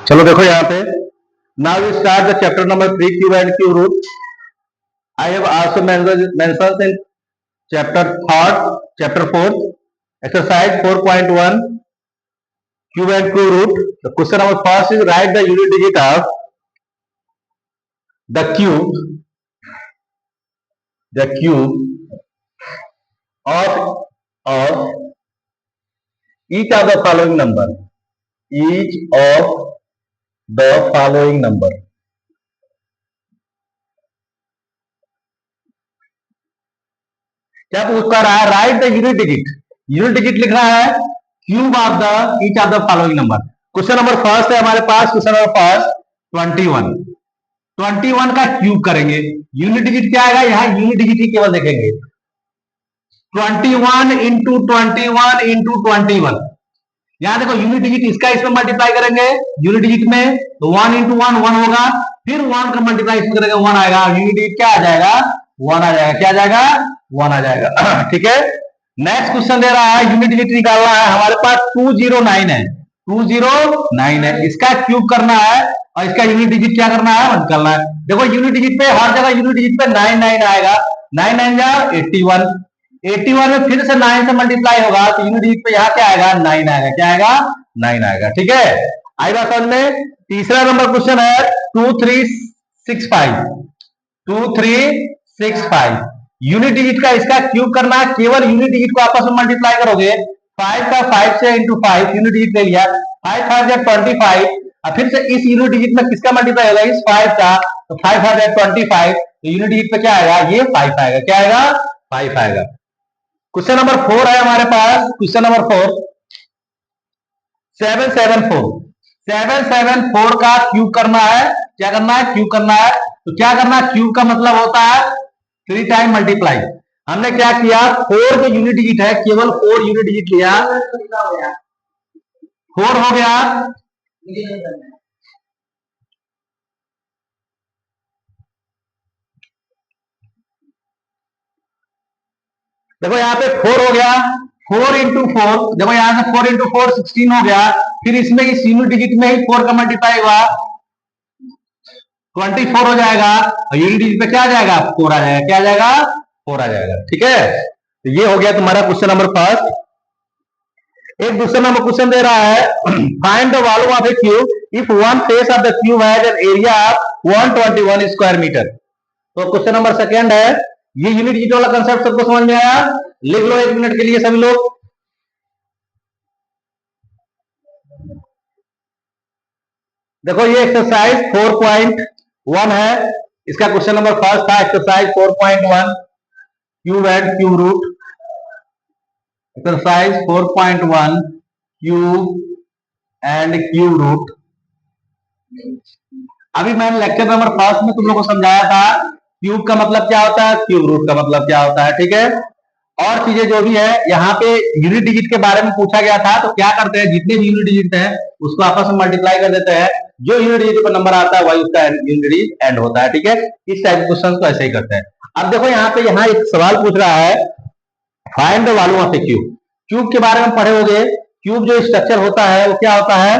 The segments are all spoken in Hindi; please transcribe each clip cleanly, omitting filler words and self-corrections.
चलो देखो यहाँ पे now we start the chapter number 3 cube and cube root. I have also mentioned in chapter 4 exercise 4.1 cube and cube root. The question number first is write the unit digit of the cube of each of the following number. Each of the following number. क्या पूछता रहा है? Right the unit digit. Unit digit लिखना है cube of the each of the following number. Question number first है हमारे पास. क्वेश्चन नंबर फर्स्ट 21 का क्यूब करेंगे. यूनिट डिजिट क्या आएगा? यहाँ यूनिट डिजिट ही केवल देखेंगे. 21 इंटू 21. यहां देखो यूनिट डिजिट इसका इसमें मल्टीप्लाई करेंगे. यूनिट डिजिट में तो 1 इंटू 1 होगा. फिर 1 का मल्टीप्लाई इसमें करेंगे 1 आएगा. यूनिट डिजिट क्या आ जाएगा? 1 आ जाएगा. क्या आ जाएगा? 1 आ जाएगा. ठीक है. नेक्स्ट क्वेश्चन दे रहा है यूनिट डिजिट निकालना है. हमारे पास 209 है. 209 है. इसका क्यूब करना है और इसका यूनिट डिजिट क्या करना है? निकालना है. देखो यूनिट डिजिट पे हर जगह यूनिट डिजिट पे 99 आएगा. 9 9 जा 81. 81 में फिर से 9 से मल्टीप्लाई होगा तो यूनिट डिजिट पे यहाँ क्या आएगा? 9 आएगा. क्या आएगा? 9 आएगा. ठीक है. आई बात समझ में. तीसरा नंबर क्वेश्चन है 2365. यूनिट डिजिट का इसका क्यूब करना है. केवल यूनिट डिजिट को आपस में मल्टीप्लाई करोगे. 5 का 5 से इंटू 5 यूनिट डिजिट ले लिया. 5 5 या 25. और फिर से इस यूनिट डिजिट में किसका मल्टीप्लाई होगा? इस 5 का. तो 5 5 या 25. तो यूनिट डिजिट पे क्या आएगा? ये 5 आएगा. क्या आएगा? 5 आएगा. क्वेश्चन नंबर 4 है हमारे पास. क्वेश्चन नंबर 4 774 का क्यूब करना है. क्या करना है? क्यूब करना है. तो क्या करना है? क्यूब का मतलब होता है 3 टाइम मल्टीप्लाई. हमने क्या किया? 4 जो यूनिट डिजिट है केवल 4 यूनिट डिजिट लिया. 4 हो गया. देखो यहाँ पे 4 हो गया. 4 इंटू 4. देखो यहाँ से 4 इंटू 4 16 हो गया. फिर इसमें इस यूनिट डिजिट में ही 4 का मल्टीप्लाई हुआ 24 हो जाएगा. और यूनिट डिजिट पे क्या आ जाएगा? 4 आ जाएगा. क्या आ जाएगा? 4 आ जाएगा. ठीक है. तो ये हो गया तुम्हारा क्वेश्चन नंबर फर्स्ट. एक दूसरा नंबर क्वेश्चन दे रहा है find the volume of a cube if one face of the cube has an area of 121 square metre. तो क्वेश्चन नंबर सेकंड है. ये यूनिट डिजिट वाला कंसेप्ट सबको समझ में आया? लिख लो 1 मिनट के लिए सभी लोग. देखो ये एक्सरसाइज 4.1 है. इसका क्वेश्चन नंबर फर्स्ट था exercise 4.1 cube and cube root. Exercise 4.1 cube and cube root. अभी मैंने लेक्चर नंबर फर्स्ट में तुम लोगों को समझाया था क्यूब का मतलब क्या होता है, क्यूब रूट का मतलब क्या होता है. ठीक है. और चीजें जो भी है यहाँ पे यूनिट डिजिट के बारे में पूछा गया था. तो क्या करते हैं? जितने भी यूनिट डिजिट हैं उसको आपस में मल्टीप्लाई कर देते हैं. जो यूनिट डिजिट पर नंबर आता है वही उसका यूनिट डिजिट एंड होता है. ठीक है. इस टाइप के क्वेश्चन को ऐसे ही करते हैं. अब देखो यहाँ एक सवाल पूछ रहा है find the volume of a cube. Cube के बारे में पढ़े होंगे. क्यूब जो स्ट्रक्चर होता है वो क्या होता है?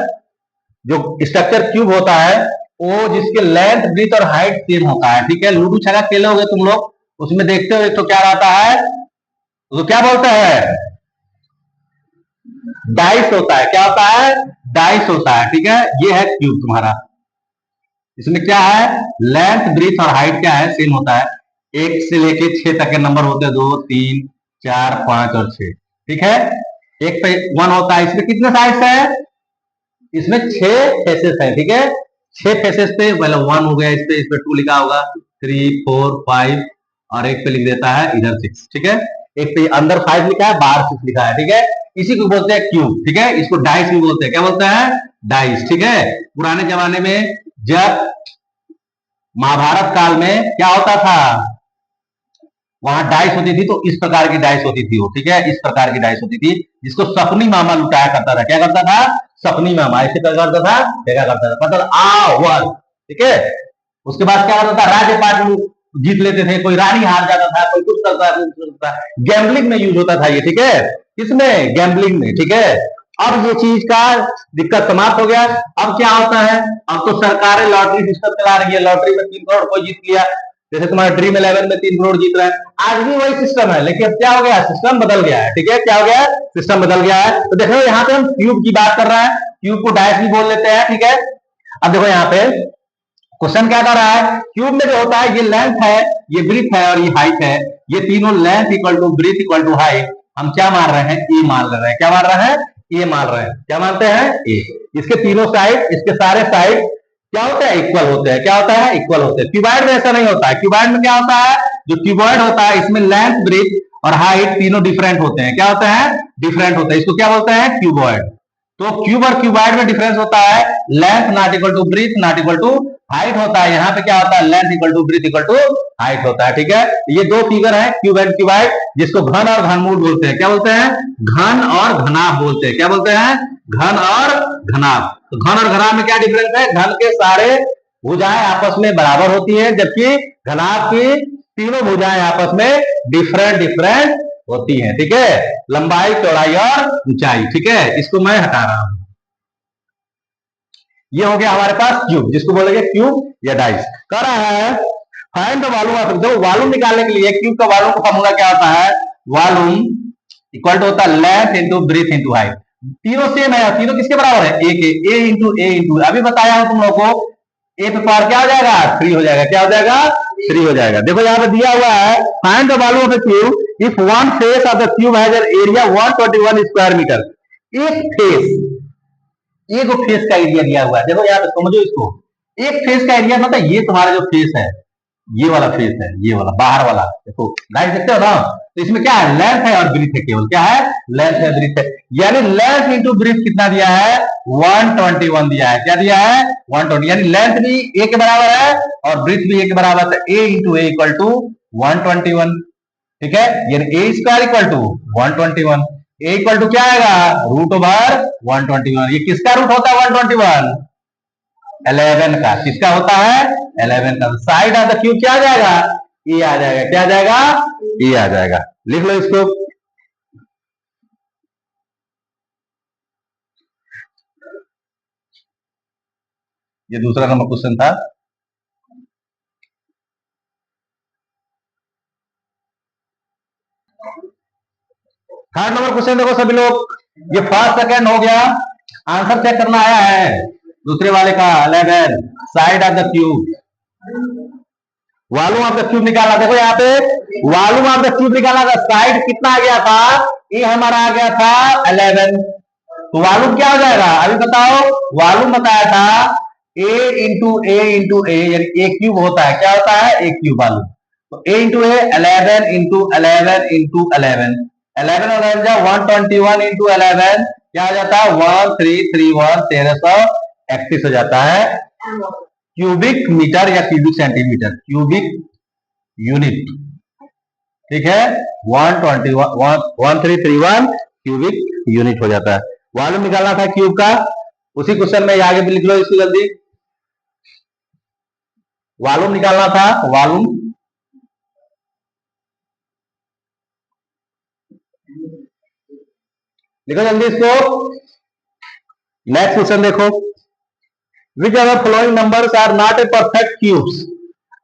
जो स्ट्रक्चर क्यूब होता है वो जिसके लेंथ ब्रीथ और हाइट सेम होता है. ठीक है. लूडो छक्का खेले होगे तुम लोग. उसमें देखते हो तो क्या रहता है? तो क्या बोलते हैं? डाइस होता है. क्या होता है? डाइस होता है. ठीक है. ये है क्यूब तुम्हारा. इसमें क्या है? लेंथ ब्रीथ और हाइट क्या है? सेम होता है. 1 से लेके 6 तक के नंबर होते हैं. 2 3 4 5 और 6. ठीक है. एक पे 1 होता है. इसमें कितने साइड्स है? इसमें 6 फेसेस है. ठीक है. 6 फेसेस पे मतलब 1 हो गया. इस पे 2 लिखा होगा. 3 4 5 और एक पे लिख देता है इधर 6. ठीक है. एक पे अंदर 5 लिखा है बाहर 6 लिखा है. ठीक है. इसी को बोलते हैं क्यूब. ठीक है. इसको डाइस भी बोलते हैं. क्या बोलते हैं? डाइस. ठीक है. पुराने जमाने में जब महाभारत काल में क्या होता था वहां डाइस होती थी तो इस प्रकार की डाइस होती थी वो. ठीक है. इस प्रकार की डाइस होती थी जिसको सपनी मामा लुटाया करता था. क्या करता था? सपनी मामा. ऐसे करता था. क्या करता था? मतलब ठीक है. उसके बाद क्या होता था? राज्य पार्टी जीत लेते थे. कोई रानी हार जाता था. कोई कुछ करता था. गैम्बलिंग में यूज होता था ये. ठीक है. किसमें? गैम्बलिंग में. ठीक है. अब ये चीज का दिक्कत समाप्त हो गया। अब क्या होता है, अब तो सरकारें लॉटरी सिस्टम चला रही है, लॉटरी में 3 करोड़ कोई जीत लिया, जैसे तुम्हारा ड्रीम 11 में 3 करोड़ जीत रहा है, आज भी वही सिस्टम है, लेकिन अब क्या हो गया, सिस्टम बदल गया है। ठीक है, क्या हो गया, सिस्टम बदल गया है। तो देखो यहाँ पे हम क्यूब की बात कर रहे हैं, क्यूब को डाइस भी बोल लेते हैं। ठीक है, अब देखो यहाँ पे क्वेश्चन क्या कर रहा है, क्यूब में जो होता है ये लेंथ है, ये ब्रीथ है और ये हाइट है, ये तीनों length equal to breadth equal to height हम क्या मान रहे हैं, ए मान रहे हैं। क्या मान रहे हैं, ए मान रहे हैं। क्या मानते हैं, ए। इसके तीनों साइड, इसके सारे साइड क्या होते हैं, इक्वल होते हैं। क्या होता है, इक्वल होते हैं। क्यूबॉइड में ऐसा नहीं होता है। क्यूबॉइड में क्या होता है, जो क्यूबॉइड होता है इसमें लेंथ ब्रीथ और हाइट तीनों डिफरेंट होते हैं। क्या होते हैं, डिफरेंट होते हैं। इसको क्या बोलते हैं, क्यूबॉइड। तो क्यूब और क्यूबॉइड में डिफरेंस होता है, length not equal to breadth not equal to height होता है। यहाँ पे क्या होता है, length equal to breadth equal to height होता है। ठीक है, ये दो फिगर है क्यूब एंड क्यूबॉइड, जिसको घन और घनमूल बोलते हैं। क्या बोलते हैं, घन और घनाभ बोलते हैं। क्या बोलते हैं, घन और घनाभ। तो घन और घनाभ में क्या डिफरेंस है, घन के सारे भुजाएं आपस में बराबर होती है, जबकि घनाभ की तीनों भुजाएं आपस में डिफरेंट डिफरेंट होती हैं। ठीक है, लंबाई चौड़ाई और ऊंचाई। ठीक है, इसको मैं हटा रहा हूं। ये हो गया हमारे पास क्यूब, जिसको बोलेंगे क्यूब या डाइस। कह रहा है फाइंड द वॉल्यूम ऑफ, देखो वॉल्यूम निकालने के लिए क्यूब का वॉल्यूम का फॉर्मूला क्या होता है, वॉल्यूम इक्वल टू होता है length into breadth into height. तीनों सेम है, तीनों किसके बराबर है, ए के। ए इंटू अभी बताया हूं तुम लोग को, ए पे पावर क्या हो जाएगा, 3 हो जाएगा। क्या हो जाएगा, 3 हो जाएगा। देखो यहाँ पे दिया हुआ है, find the volume of the cube if one face of the cube has an area 121 square metre. एक फेस, एक फेस का एरिया दिया हुआ है। देखो यहाँ पे समझो इसको, एक फेस का एरिया मतलब ये तुम्हारा जो फेस है, ये वाला फेस है, ये वाला बाहर वाला, देखो लाइट देखते हो ना। तो इसमें क्या है, लेंथ है और ब्रीथ है, केवल क्या है, लेंथ है ब्रीथ है। यानी लेंथ इंटू ब्रीथ कितना दिया है, 121 दिया है। क्या दिया है, 120। यानी लेंथ भी ए के बराबर है और ब्रीथ भी ए के बराबर है। A into A equal to 121। ठीक है, यानी A square equal to 121। A equal to क्या आएगा, रूट ओवर 121। ये किसका रूट होता है 121, 11 का। किसका होता है, 11 का। साइड ऑफ द क्यूब क्या आ जाएगा, ए आ जाएगा। क्या आ जाएगा, ए आ जाएगा। लिख लो इसको। ये दूसरा नंबर क्वेश्चन था। थर्ड नंबर क्वेश्चन देखो सभी लोग, ये फर्स्ट सेकंड हो गया, आंसर चेक करना आया है दूसरे वाले का 11, side of the cube. Volume of the cube निकाला, देखो यहाँ पे वॉल्यूम ऑफ द क्यूब निकाला था, साइड कितना आ गया था, ये हमारा आ गया था 11। तो वॉल्यूम क्या हो जाएगा, अभी बताओ। वॉल्यूम बताया था ए यानी ए क्यूब होता है। क्या होता है, ए क्यूब वॉल्यूम। तो ए इंटू ए 11 इंटू 11 इंटू 11, 11 और 121 इंटू 11 क्या हो जाता है, 1331, 1331 हो जाता है क्यूबिक मीटर या क्यूबिक सेंटीमीटर, क्यूबिक यूनिट। ठीक है, 1331 क्यूबिक यूनिट हो जाता है। वॉल्यूम निकालना था क्यूब का, उसी क्वेश्चन में आगे भी लिख लो इसको जल्दी। वॉल्यूम निकालना था, वॉल्यूम लिखो जल्दी इसको। नेक्स्ट क्वेश्चन देखो, which are the following numbers are not a perfect cubes.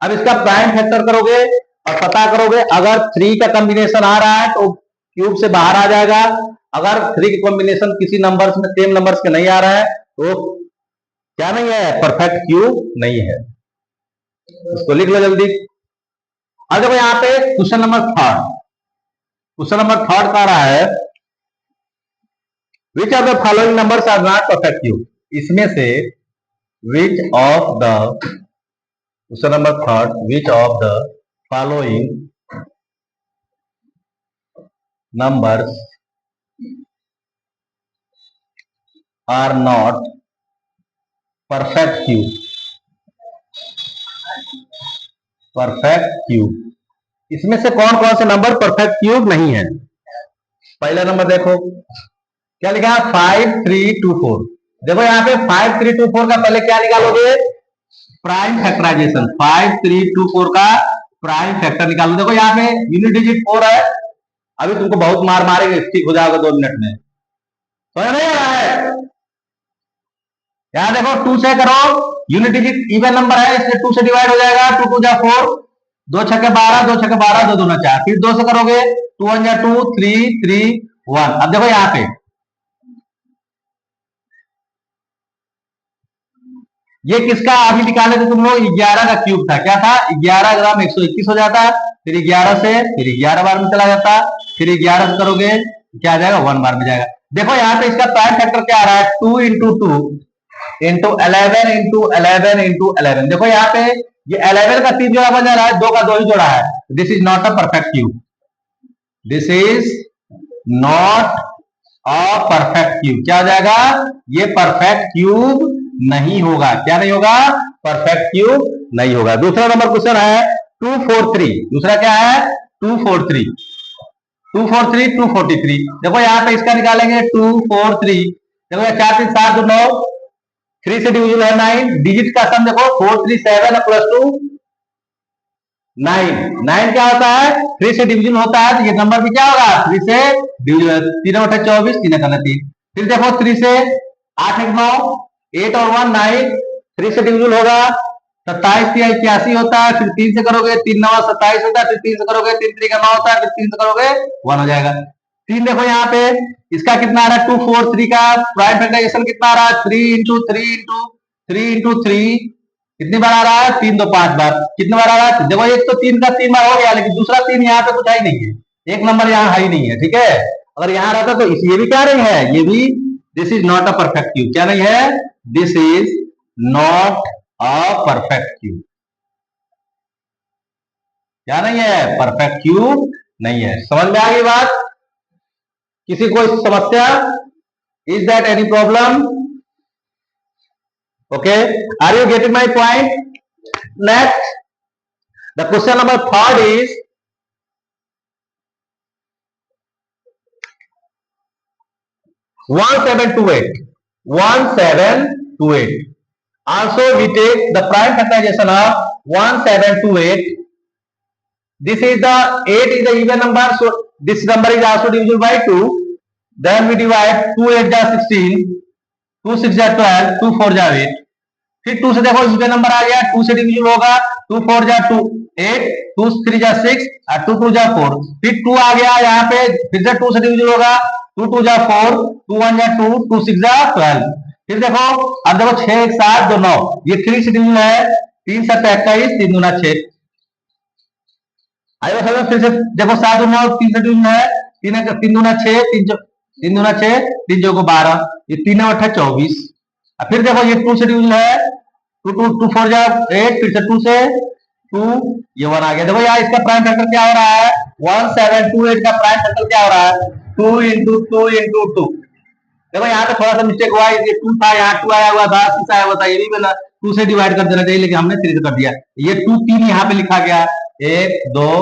अब इसका प्राइम फैक्टर करोगे और पता करोगे, अगर 3 का कॉम्बिनेशन आ रहा है तो क्यूब से बाहर आ जाएगा, अगर 3 का कॉम्बिनेशन किसी नंबर्स में सेम नंबर्स के नहीं आ रहा है तो क्या नहीं है, परफेक्ट क्यूब नहीं है। इसको लिख लो जल्दी। अब देखो यहाँ पे question number third, question number third का रहा है which are the following numbers are not perfect cube. इसमें से which of the, question number third, which of the following numbers are not perfect cube, perfect cube. इसमें से कौन कौन से नंबर परफेक्ट क्यूब नहीं है। पहला नंबर देखो क्या लिखा है, 5324। देखो यहाँ पे 5324 का पहले क्या निकालोगे, प्राइम फैक्टराइजेशन। 5324 का प्राइम फैक्टर निकालो। देखो यहाँ पे यूनिट डिजिट 4 है, अभी तुमको बहुत मार मारेंगे, ठीक हो जाएगा 2 मिनट में। समझ नहीं आ रहा है? यहां देखो 2 से करो, यूनिट डिजिट इवन नंबर है इसलिए 2 से डिवाइड हो जाएगा। 2 2 जा 4, 2 छक्के 12, 2 छक्के 12, 2 दूना 4, फिर 2 से करोगे 2 1 जा 2, 3 3 1। अब देखो यहाँ पे ये किसका अभी निकाले थे तुम लोग, 11 का क्यूब था। क्या था? 11 ग्राम 121 हो जाता, फिर 11 से फिर 11 बार में चला जाता, फिर 11 से करोगे क्या आ जाएगा, 1 बार में जाएगा। देखो यहाँ पे इसका प्राइम फैक्टर क्या आ रहा है, 2 इंटू 2 इंटू 11 इंटू 11 इंटू 11। देखो यहाँ पे ये 11 का 3 जोड़ा बन जा रहा है, 2 का 2 ही जोड़ा है। This is not a perfect cube, this is not a perfect cube. क्या हो जाएगा? ये परफेक्ट क्यूब नहीं होगा। क्या नहीं होगा? परफेक्ट क्यूब नहीं होगा। दूसरा नंबर क्वेश्चन है 243। दूसरा क्या है? 243, 243, 243। देखो यहाँ पे इसका निकालेंगे 243। देखो ये 4 3 7 2 9, 3 से डिविजन है 9, डिजिट का सम देखो 4 3 7 प्लस 2 9। 9 क्या होता है? 3 से डिवीजन होता है, तो ये नंबर भी क्या होगा? 3 से डिवीजन। 3 8 24, 3 करना 3। फिर देखो 3 से 8 1 9, 8 और 1 9, 3 से डिवीजन होगा 27 या 81 होता है। फिर 3 से करोगे 3 9 27 होता है, फिर 3 से करोगे 3 3 का 9 होता है, फिर 3 से करोगे 1 हो जाएगा। 3 देखो यहाँ पे इसका कितना आ रहा है, 243 का प्राइम फैक्टराइजेशन कितना आ रहा है, 3 इंटू 3 इंटू 3 इंटू 3। कितनी बार आ रहा है? 3 2 5 बार। कितनी बार आ रहा है? देखो एक तो 3 का 3 बार हो गया, लेकिन दूसरा 3 यहाँ पे कुछ है ही नहीं है, एक नंबर यहाँ है ही नहीं है। ठीक है, अगर यहाँ रहता तो ये भी क्या नहीं है, ये भी this is not a perfect cube. क्या नहीं है? This is not a perfect cube. क्या नहीं है? परफेक्ट क्यूब नहीं है। समझ में आ गई बात? किसी कोई समस्या? Is that any problem? Okay, are you getting my point? Next, the question number third is 1728. 1728. Also we take the prime factorization of 1728. This is the 8 is the even number, so this number is also divisible by 2. Then we divide 2 8 जा 16, 2 6 जा 12, 2 4 जा 8। फिर 2 से देखो इवन नंबर आ गया, 2 से डिवीजन होगा, 2 4 जा 2 8, 2 3 जा 6 और 2 2 जा 4। फिर 2 आ गया यहाँ पे, फिर से 2 से डिवीजन होगा, 2 2 जा 4, 2 1 जा 2, 2 6 जा 12। फिर देखो, अब देखो 6 1 7 2 9, ये 3 से डिवीजन है, 3 7 21, 3 दूना 6। आइए समझ, फिर से देखो 7 2 9, 3 से डिवीजन है, 3 दूना 6, 3 दूना 6, 3 चौको 12, ये 3 8 24। फिर देखो ये 2 से डिवीजन है, 2 2 2 4 जा 8, फिर से 2 से 2, ये 1 आ गया। देखो यार इसका प्राइम फैक्टर क्या हो रहा है, 1728 का प्राइम फैक्टर क्या हो रहा है, 2 इंटू 2 इंटू 2। देखो यहाँ पे थोड़ा सा मिस्टेक हुआ है, ये 2 था, यहाँ 2 आया हुआ था, 6 आया हुआ था, ये भी मैंने 2 से डिवाइड कर देना चाहिए, लेकिन हमने 3 से कर दिया। ये 2 3 यहाँ पे लिखा गया, 1 2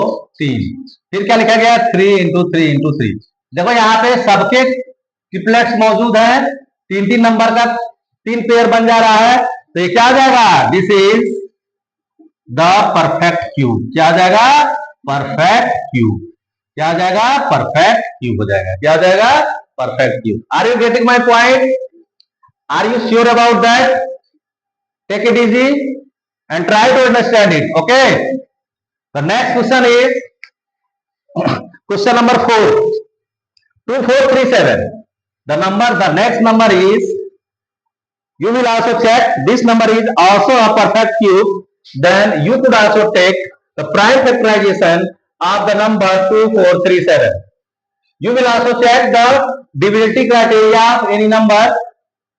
3। फिर क्या लिखा गया, 3 इंटू 3 इंटू 3। देखो यहाँ पे सबके ट्रिपलेट्स मौजूद है, 3 3 नंबर का 3 पेयर बन जा रहा है, तो ये क्या आ जाएगा, this is the perfect cube. क्या आ जाएगा? Perfect cube. क्या आ जाएगा? परफेक्ट क्यूब हो जाएगा। क्या आ जाएगा? Perfect cube. Are you getting my point? Are you sure about that? Take it easy and try to understand it. Okay, the next question is question number 4, 2437. The next number is, you will also check this number is also a perfect cube. Then you could also take the prime factorization of the number 2437. You will also check the divisibility criteria of any number.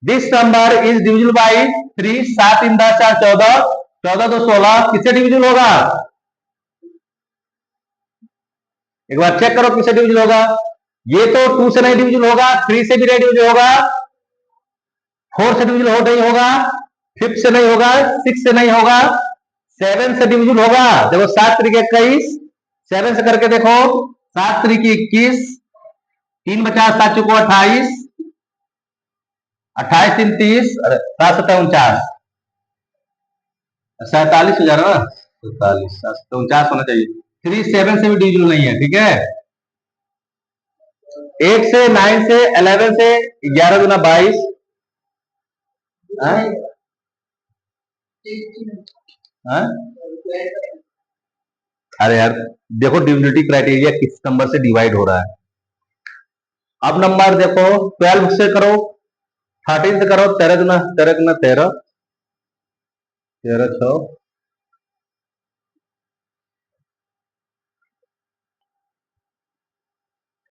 This number is divisible by 3, 7 in 10 4 14, 14 2 16। किससे डिविजन होगा? एक बार चेक करो किससे डिविजन होगा। ये तो 2 से नहीं डिविजन होगा, 3 से भी नहीं डिविजन होगा, 4 से डिविजन हो नहीं होगा, 5 से नहीं होगा, 6 से नहीं होगा, 7 से डिविजन होगा। देखो 7 3 21, 7 से करके देखो, 7 3 21, 3 50 7 चौको 28, 28 3 30, 7 7 49, 47 हो जा रहा ना, 47 7 49 होना चाहिए। 3 7 से भी डिविजन नहीं है। ठीक है, 8 से 9 से 11 से 11 गुना 22। अरे यार देखो डिविजिबिलिटी क्राइटेरिया किस नंबर से डिवाइड हो रहा है। अब नंबर देखो 12 से करो, 13 से करो, 13 गुना 13 गुना 13, 13 6